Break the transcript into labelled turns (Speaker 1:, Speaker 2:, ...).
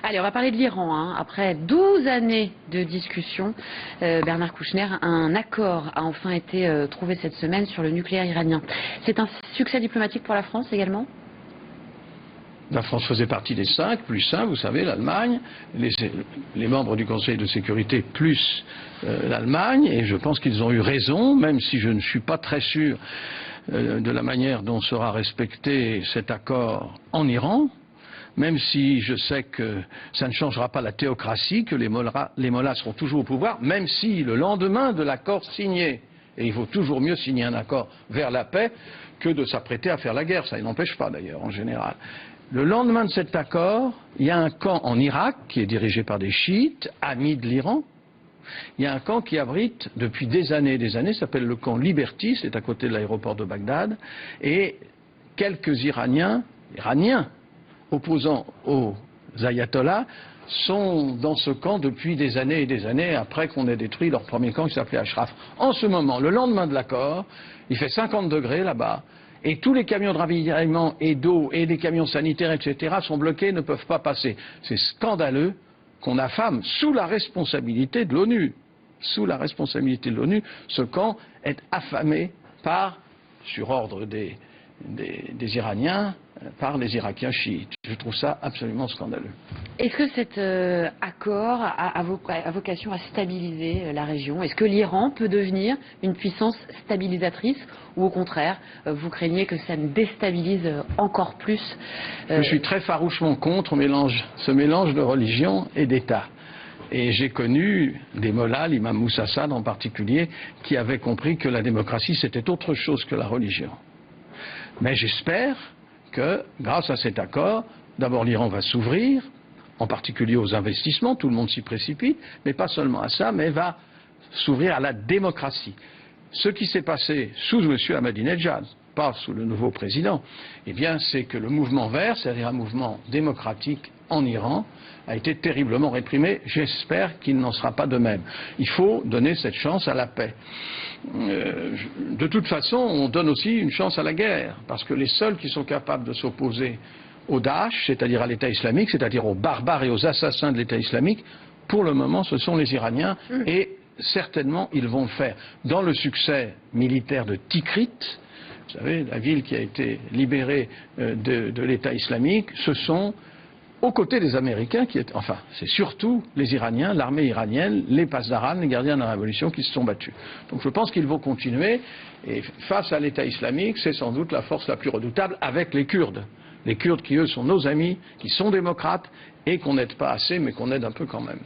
Speaker 1: Allez, on va parler de l'Iran. Après 12 années de discussion, Bernard Kouchner, un accord a enfin été trouvé cette semaine sur le nucléaire iranien. C'est un succès diplomatique pour la France également ?
Speaker 2: La France faisait partie des 5, plus 1, vous savez, l'Allemagne, les membres du Conseil de sécurité, plus l'Allemagne, et je pense qu'ils ont eu raison, même si je ne suis pas très sûr de la manière dont sera respecté cet accord en Iran, même si je sais que ça ne changera pas la théocratie, que les mollahs seront toujours au pouvoir, même si le lendemain de l'accord signé, et il vaut toujours mieux signer un accord vers la paix que de s'apprêter à faire la guerre, ça n'empêche pas d'ailleurs en général. Le lendemain de cet accord, il y a un camp en Irak qui est dirigé par des chiites, amis de l'Iran. Il y a un camp qui abrite depuis des années, s'appelle le camp Liberty, c'est à côté de l'aéroport de Bagdad, et quelques Iraniens opposants aux ayatollahs sont dans ce camp depuis des années et des années, après qu'on ait détruit leur premier camp qui s'appelait Ashraf. En ce moment, le lendemain de l'accord, il fait 50 degrés là-bas, et tous les camions de ravitaillement et d'eau et les camions sanitaires, etc., sont bloqués, ne peuvent pas passer. C'est scandaleux qu'on affame sous la responsabilité de l'ONU. Sous la responsabilité de l'ONU, ce camp est affamé sur ordre des Iraniens, par les Irakiens chiites. Je trouve ça absolument scandaleux.
Speaker 1: Est-ce que cet accord a vocation à stabiliser la région? Est-ce que l'Iran peut devenir une puissance stabilisatrice ou au contraire, vous craignez que ça ne déstabilise encore plus
Speaker 2: Je suis très farouchement contre ce mélange de religion et d'État. Et j'ai connu des mollahs, l'imam Moussa Saad en particulier, qui avaient compris que la démocratie c'était autre chose que la religion. Mais j'espère que, grâce à cet accord, d'abord l'Iran va s'ouvrir, en particulier aux investissements, tout le monde s'y précipite, mais pas seulement à ça, mais va s'ouvrir à la démocratie. Ce qui s'est passé sous M. Ahmadinejad, pas sous le nouveau président, eh bien c'est que le mouvement vert, c'est-à-dire un mouvement démocratique en Iran, a été terriblement réprimé. J'espère qu'il n'en sera pas de même. Il faut donner cette chance à la paix. De toute façon, on donne aussi une chance à la guerre, parce que les seuls qui sont capables de s'opposer au Daesh, c'est-à-dire à l'État islamique, c'est-à-dire aux barbares et aux assassins de l'État islamique, pour le moment, ce sont les Iraniens, et certainement, ils vont le faire. Dans le succès militaire de Tikrit, vous savez, la ville qui a été libérée de l'État islamique, ce sont aux côtés des Américains, c'est surtout les Iraniens, l'armée iranienne, les Pasdaran, les gardiens de la révolution qui se sont battus. Donc je pense qu'ils vont continuer, et face à l'État islamique, c'est sans doute la force la plus redoutable avec les Kurdes. Les Kurdes qui, eux, sont nos amis, qui sont démocrates, et qu'on n'aide pas assez, mais qu'on aide un peu quand même.